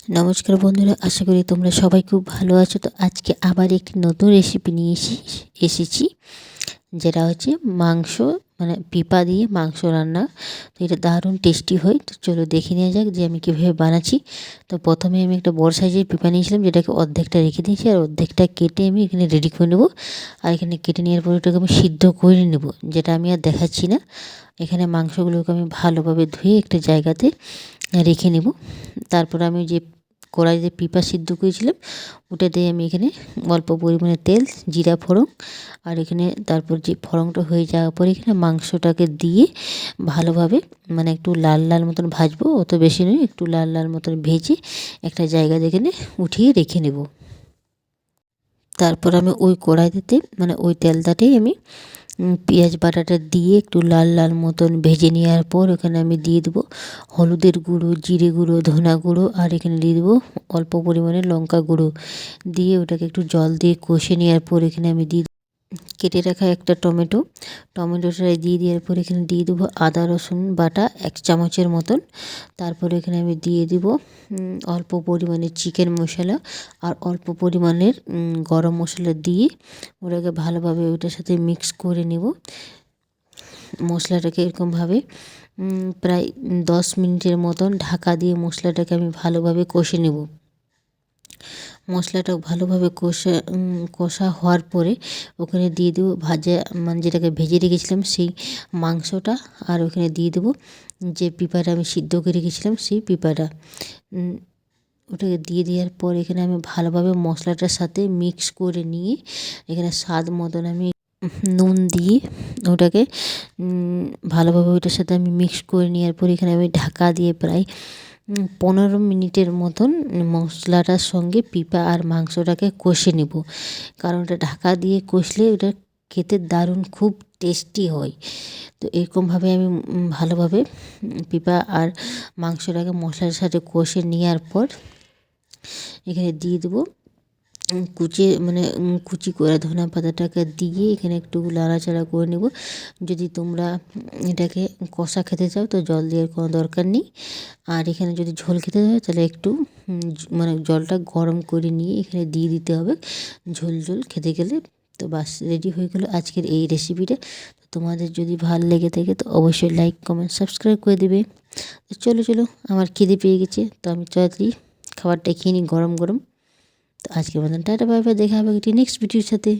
নমস্কার বন্ধুরা, আশা করি তোমরা সবাই খুব ভালো আছো। তো আজকে আবার একটি নতুন রেসিপি নিয়ে এসেছি, যেটা হচ্ছে মাংস, মানে পিপা দিয়ে মাংস রান্না। তো এটা দারুণ টেস্টি হয়। তো চলো দেখে নেওয়া যাক যে আমি কীভাবে বানাচ্ছি। তো প্রথমে আমি একটা বড় সাইজের পিপা নিয়েছিলাম, যেটাকে অর্ধেকটা রেখে দিয়েছি, আর অর্ধেকটা কেটে আমি এখানে রেডি করে নেবো। আর এখানে কেটে নেওয়ার পর ওটাকে আমি সিদ্ধ করে নেব, যেটা আমি আর দেখাচ্ছি না। এখানে মাংসগুলোকে আমি ভালোভাবে ধুয়ে একটা জায়গাতে রেখে নেব। তারপর আমি যে কড়াইতে পিপা সিদ্ধ করেছিলাম, ওটা দিয়ে আমি এখানে অল্প পরিমাণে তেল, জিরা ফোড়ন, আর এখানে তারপর যে ফোড়নটা হয়ে যাওয়ার পরে এখানে মাংসটাকে দিয়ে ভালোভাবে, মানে একটু লাল লাল মতন ভাজবো, অত বেশি নয়, একটু লাল লাল মতন ভেজে একটা জায়গা এখানে উঠিয়ে রেখে নেব। তারপর আমি ওই কড়াইতে, মানে ওই তেলটাতেই আমি পেঁয়াজ বাটাটা দিয়ে একটু লাল লাল মতন ভেজে নেওয়ার পর এখানে আমি দিয়ে দেবো হলুদের গুঁড়ো, জিরে গুঁড়ো, ধনা গুঁড়ো, আর এখানে দিয়ে দেবো অল্প পরিমাণে লঙ্কা গুঁড়ো। দিয়ে ওটাকে একটু জল দিয়ে কষে নেওয়ার পর এখানে আমি কেটে রাখা একটা টমেটোটা দিয়ে দেওয়ার পর এখানে দিয়ে দেবো আদা রসুন বাটা 1 চামচের মতন। তারপরে এখানে আমি দিয়ে দেবো অল্প পরিমাণে চিকেন মশলা আর অল্প পরিমাণের গরম মশলা দিয়ে ওটাকে ভালোভাবে ওটার সাথে মিক্স করে নেব। মশলাটাকে এরকমভাবে প্রায় 10 মিনিটের মতন ঢাকা দিয়ে মশলাটাকে আমি ভালোভাবে কষে নেব। মশলাটা ভালোভাবে কষা হওয়ার পরে ওখানে দিয়ে দেবো ভাজা, মানে যেটাকে ভেজে রেখেছিলাম সেই মাংসটা, আর ওখানে দিয়ে দেবো যে পিপাটা আমি সিদ্ধ করে রেখেছিলাম সেই পিপাটা। ওটাকে দিয়ে দেওয়ার পর এখানে আমি ভালোভাবে মশলাটার সাথে মিক্স করে নিয়ে এখানে স্বাদ মতন আমি নুন দিয়ে ওটাকে ভালোভাবে ওইটার সাথে আমি মিক্স করে নেওয়ার পর এখানে আমি ঢাকা দিয়ে প্রায় 15 মিনিটের মতন মশলাটার সঙ্গে পিপা আর মাংসটাকে কষে নেব। কারণ ওটা ঢাকা দিয়ে কষলে ওটা খেতে দারুণ খুব টেস্টি হয়। তো এরকমভাবে আমি ভালোভাবে পিপা আর মাংসটাকে মশলার সাথে কষে নেওয়ার পর এখানে দিয়ে দেবো কুচি করে ধনে পাতাটাকে দিয়ে এখানে একটু নাড়াচাড়া করে নেব। যদি তোমরা এটাকে কষা খেতে চাও তো জল দেওয়ার কোনো দরকার নেই। আর এখানে যদি ঝোল খেতে হয় তাহলে একটু মানে জলটা গরম করে নিয়ে এখানে দিয়ে দিতে হবে, ঝোল ঝোল খেতে গেলে। তো বাস, রেডি হয়ে গেল আজকের এই রেসিপিটা। তো তোমাদের যদি ভালো লেগে থাকে তো অবশ্যই লাইক, কমেন্ট, সাবস্ক্রাইব করে দেবে। তো চলো আমার খিদে পেয়ে গেছে, তো আমি তাড়াতাড়ি খাবারটা খেয়ে নিই গরম গরম। তো আজকের মতন টাটা, বাই বাই, দেখা হবে একটি নেক্সট ভিডিওর সাথে।